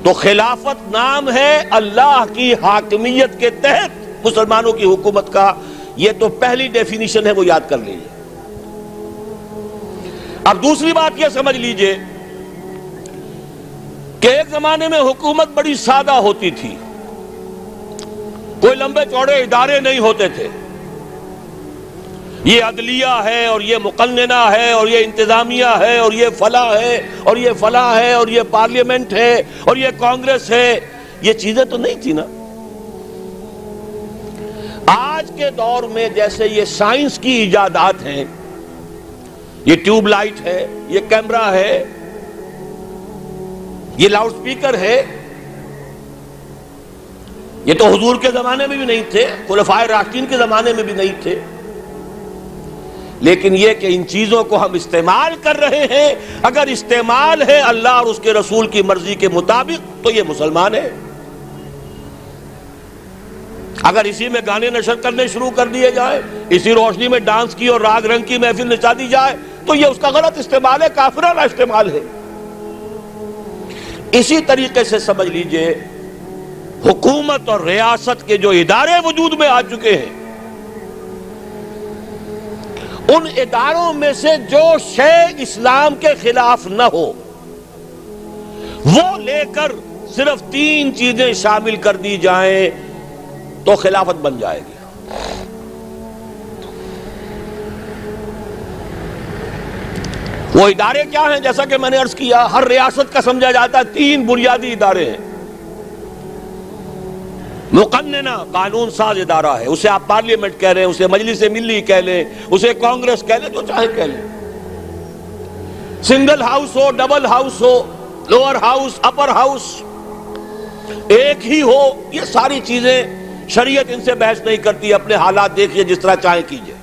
تو خلافت نام ہے اللہ کی حاکمیت کے تحت مسلمانوں کی حکومت کا. یہ تو پہلی ڈیفینیشن ہے، وہ یاد کر لیجیے. اب دوسری بات یہ سمجھ لیجیے کہ ایک زمانے میں حکومت بڑی سادہ ہوتی تھی، کوئی لمبے چوڑے ادارے نہیں ہوتے تھے. یہ عدلیہ ہے اور یہ مقننہ ہے اور یہ انتظامیہ ہے اور یہ فلاں ہے اور یہ فلاں ہے اور یہ پارلیمنٹ ہے اور یہ کانگریس ہے. یہ چیزیں تو نہیں تھی نا. آج کے دور میں جیسے یہ سائنس کی ایجادات ہیں، یہ ٹیوب لائٹ ہے، یہ کیمرہ ہے، یہ لاؤڈ سپیکر ہے، یہ تو حضور کے زمانے میں بھی نہیں تھے، خلفائے راشدین کے زمانے میں بھی نہیں تھے. لیکن یہ کہ ان چیزوں کو ہم استعمال کر رہے ہیں، اگر استعمال ہے اللہ اور اس کے رسول کی مرضی کے مطابق تو یہ مسلمان ہے. اگر اسی میں گانے نشر کرنے شروع کر دیے جائے، اسی روشنی میں ڈانس کی اور راگ رنگ کی محفل نچا دی جائے تو یہ اس کا غلط استعمال ہے، کافرانہ استعمال ہے. اسی طریقے سے سمجھ لیجئے حکومت اور ریاست کے جو ادارے وجود میں آ چکے ہیں، ان اداروں میں سے جو شے اسلام کے خلاف نہ ہو وہ لے کر صرف 3 چیزیں شامل کر دی جائیں تو خلافت بن جائے گی. وہ ادارے کیا ہیں؟ جیسا کہ میں نے عرض کیا، ہر ریاست کا سمجھا جاتا ہے 3 بنیادی ادارے ہیں. مقننہ قانون ساز ادارہ ہے، اسے آپ پارلیمنٹ کہہ رہے ہیں، اسے مجلس ملی کہہ لیں، اسے کانگریس کہہ لیں، جو چاہے کہہ لیں. سنگل ہاؤس ہو، ڈبل ہاؤس ہو، لوور ہاؤس، اپر ہاؤس، ایک ہی ہو، یہ ساری چیزیں شریعت ان سے بحث نہیں کرتی. اپنے حالات دیکھیے، جس طرح چاہیں کیجئے.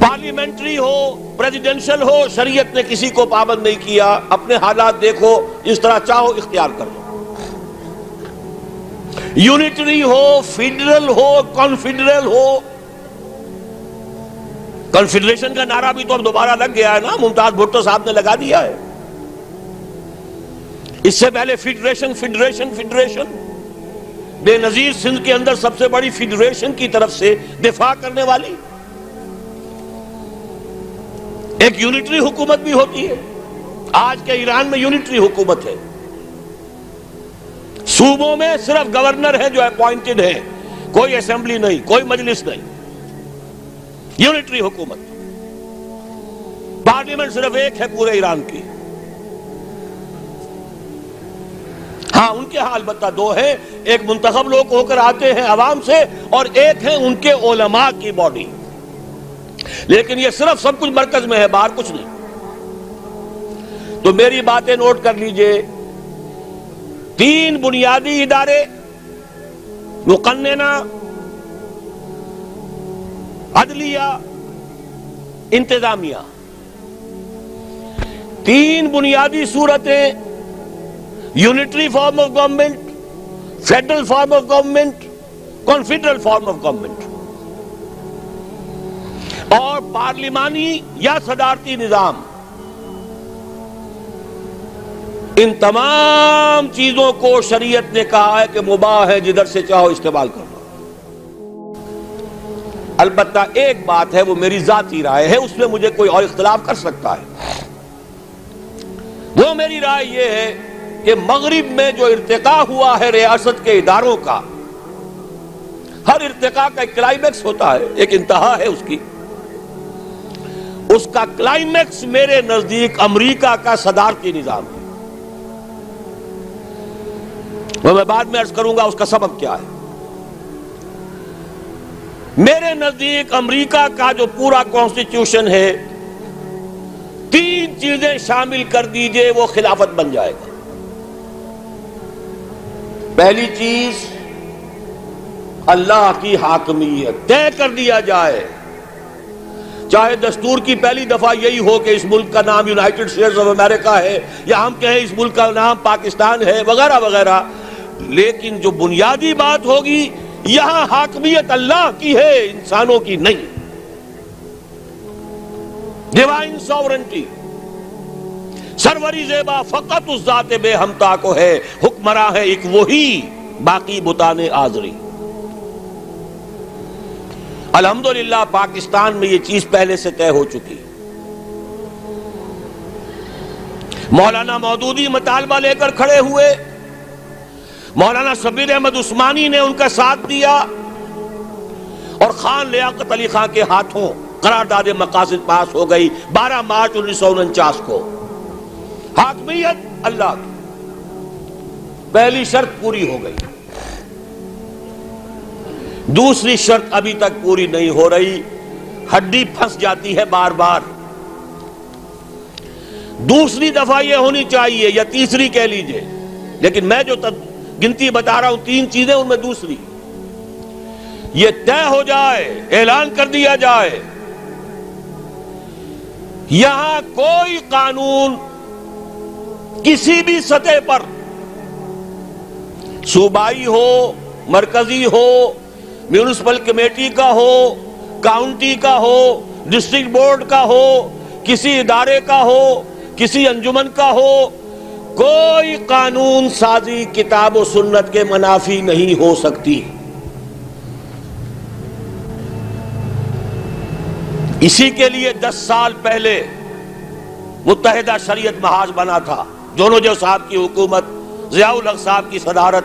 پارلیمنٹری ہو، پریزیڈنشل ہو، شریعت نے کسی کو پابند نہیں کیا. اپنے حالات دیکھو، جس طرح چاہو اختیار کر لو. یونٹری ہو، فیڈرل ہو، کانفیڈرل ہو. کنفیڈریشن کا نعرہ بھی تو اب دوبارہ لگ گیا ہے نا، ممتاز بھٹو صاحب نے لگا دیا ہے. اس سے پہلے فیڈریشن بے نظیر سندھ کے اندر سب سے بڑی فیڈریشن کی طرف سے دفاع کرنے والی. ایک یونٹری حکومت بھی ہوتی ہے. آج کے ایران میں یونٹری حکومت ہے. صوبوں میں صرف گورنر ہے جو اپوائنٹڈ ہے، کوئی اسمبلی نہیں، کوئی مجلس نہیں. یونٹری حکومت. پارلیمنٹ صرف ایک ہے پورے ایران کی. ہاں ان کے ہاں البتہ 2 ہیں، ایک منتخب لوگ ہو کر آتے ہیں عوام سے اور ایک ہے ان کے علماء کی باڈی. لیکن یہ صرف سب کچھ مرکز میں ہے، باہر کچھ نہیں. تو میری باتیں نوٹ کر لیجئے. 3 بنیادی ادارے، مقننہ، عدلیہ، انتظامیہ. 3 بنیادی صورتیں، unitary form of government, federal form of government, confederal form of government, اور پارلیمانی یا صدارتی نظام. ان تمام چیزوں کو شریعت نے کہا ہے کہ مباح ہے، جدھر سے چاہو استعمال کرنا. البتہ ایک بات ہے، وہ میری ذاتی رائے ہے، اس میں مجھے کوئی اور اختلاف کر سکتا ہے. وہ میری رائے یہ ہے کہ مغرب میں جو ارتقاء ہوا ہے ریاست کے اداروں کا، ہر ارتقاء کا ایک کلائمیکس ہوتا ہے، ایک انتہا ہے اس کی. اس کا کلائمیکس میرے نزدیک امریکہ کا صدارتی نظام ہے. وہ میں بعد میں عرض کروں گا اس کا سبب کیا ہے. میرے نزدیک امریکہ کا جو پورا کانسٹیٹیوشن ہے، 3 چیزیں شامل کر دیجئے وہ خلافت بن جائے گا. پہلی چیز، اللہ کی حاکمیت طے کر دیا جائے. چاہے دستور کی پہلی دفعہ یہی ہو کہ اس ملک کا نام یونائٹڈ اسٹیٹس آف امریکہ ہے، یا ہم کہیں اس ملک کا نام پاکستان ہے، وغیرہ وغیرہ. لیکن جو بنیادی بات ہوگی، یہاں حاکمیت اللہ کی ہے، انسانوں کی نہیں. Divine sovereignty. سروری زیبا فقط اس ذات بے ہمتا کو ہے، حکمراں ہے ایک وہی، باقی بتان آزری۔ الحمدللہ پاکستان میں یہ چیز پہلے سے طے ہو چکی۔ مولانا مودودی مطالبہ لے کر کھڑے ہوئے، مولانا شبیر احمد عثمانی نے ان کا ساتھ دیا، اور خان لیاقت علی خان کے ہاتھوں قرارداد مقاصد پاس ہو گئی 12 مارچ 1949 کو۔ حاکمیت اللہ کی پہلی شرط پوری ہو گئی، دوسری شرط ابھی تک پوری نہیں ہو رہی، ہڈی پھنس جاتی ہے بار بار۔ دوسری دفعہ یہ ہونی چاہیے، یا تیسری کہہ لیجئے، لیکن میں جو گنتی بتا رہا ہوں 3 چیزیں، ان میں دوسری یہ طے ہو جائے، اعلان کر دیا جائے یہاں کوئی قانون کسی بھی سطح پر، صوبائی ہو، مرکزی ہو، میونسپل کمیٹی کا ہو، کاؤنٹی کا ہو، ڈسٹرکٹ بورڈ کا ہو، کسی ادارے کا ہو، کسی انجمن کا ہو، کوئی قانون سازی کتاب و سنت کے منافی نہیں ہو سکتی۔ اسی کے لیے 10 سال پہلے متحدہ شریعت محاذ بنا تھا، جونوجو صاحب کی حکومت، ضیاء الحق صاحب کی صدارت،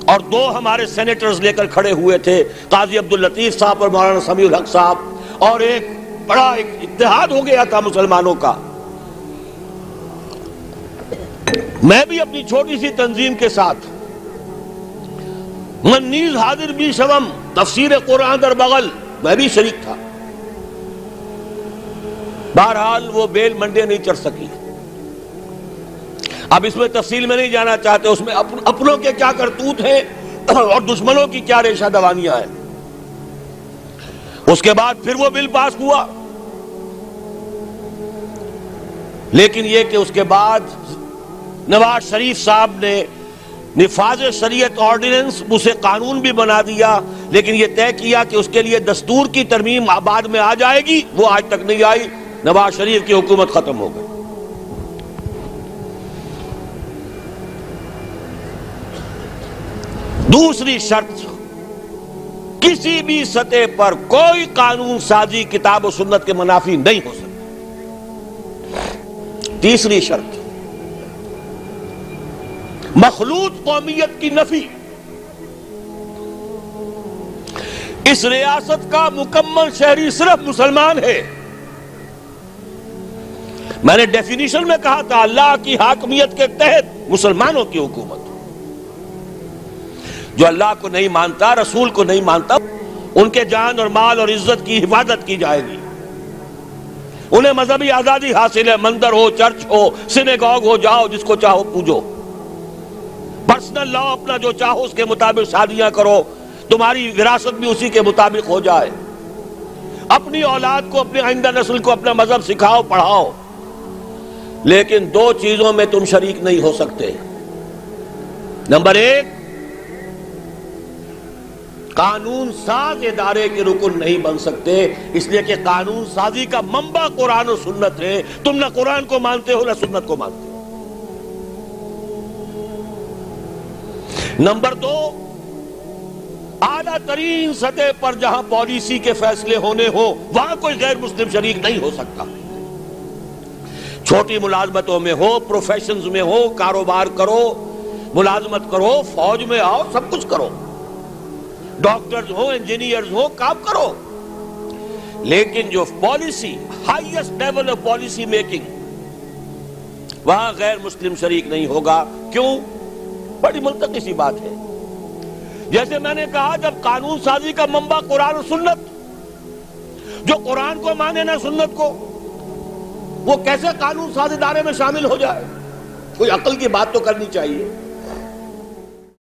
اور 2 ہمارے سینیٹرز لے کر کھڑے ہوئے تھے، قاضی عبداللطیف صاحب اور مولانا سمیع الحق صاحب، اور ایک بڑا اتحاد ہو گیا تھا مسلمانوں کا۔ میں بھی اپنی چھوٹی سی تنظیم کے ساتھ، من نیز حاضر بھی شوم، تفسیر قرآن در بغل، میں بھی شریک تھا۔ بہرحال وہ بیل منڈے نہیں چڑھ سکی۔ اب اس میں تفصیل میں نہیں جانا چاہتے، اس میں اپنوں کے کیا کرتوت ہیں اور دشمنوں کی کیا ریشہ دوانیاں ہیں۔ اس کے بعد پھر وہ بل پاس ہوا، لیکن یہ کہ اس کے بعد نواز شریف صاحب نے نفاذ شریعت آرڈیننس اسے قانون بھی بنا دیا، لیکن یہ طے کیا کہ اس کے لیے دستور کی ترمیم بعد میں آ جائے گی، وہ آج تک نہیں آئی، نواز شریف کی حکومت ختم ہو گئی۔ دوسری شرط، کسی بھی سطح پر کوئی قانون سازی کتاب و سنت کے منافی نہیں ہو سکتی۔ تیسری شرط، مخلوط قومیت کی نفی۔ اس ریاست کا مکمل شہری صرف مسلمان ہے۔ میں نے ڈیفینیشن میں کہا تھا، اللہ کی حاکمیت کے تحت مسلمانوں کی حکومت۔ جو اللہ کو نہیں مانتا، رسول کو نہیں مانتا، ان کے جان اور مال اور عزت کی حفاظت کی جائے گی۔ انہیں مذہبی آزادی حاصل ہے، مندر ہو، چرچ ہو، سینیگاگ ہو، جاؤ جس کو چاہو پوجو، پرسنل لا اپنا جو چاہو اس کے مطابق شادیاں کرو، تمہاری وراثت بھی اسی کے مطابق ہو جائے، اپنی اولاد کو، اپنی آئندہ نسل کو اپنا مذہب سکھاؤ، پڑھاؤ، لیکن 2 چیزوں میں تم شریک نہیں ہو سکتے۔ نمبر 1، قانون ساز ادارے کے رکن نہیں بن سکتے، اس لیے کہ قانون سازی کا منبع قرآن و سنت ہے، تم نہ قرآن کو مانتے ہو نہ سنت کو مانتے ہو۔ نمبر 2، اعلیٰ ترین سطح پر جہاں پالیسی کے فیصلے ہونے ہو وہاں کوئی غیر مسلم شریک نہیں ہو سکتا۔ چھوٹی ملازمتوں میں ہو، پروفیشنز میں ہو، کاروبار کرو، ملازمت کرو، فوج میں آؤ، سب کچھ کرو، ڈاکٹرز ہو، انجینئرز ہو، کام کرو، لیکن جو policy, highest level of policy making, وہاں غیر مسلم شریک نہیں ہوگا۔ کیوں؟ بڑی منطقی سی بات ہے۔ جیسے میں نے کہا، جب قانون سازی کا منبع قرآن و سنت، جو قرآن کو مانے نہ سنت کو، وہ کیسے قانون ساز ادارے میں شامل ہو جائے؟ کوئی عقل کی بات تو کرنی چاہیے۔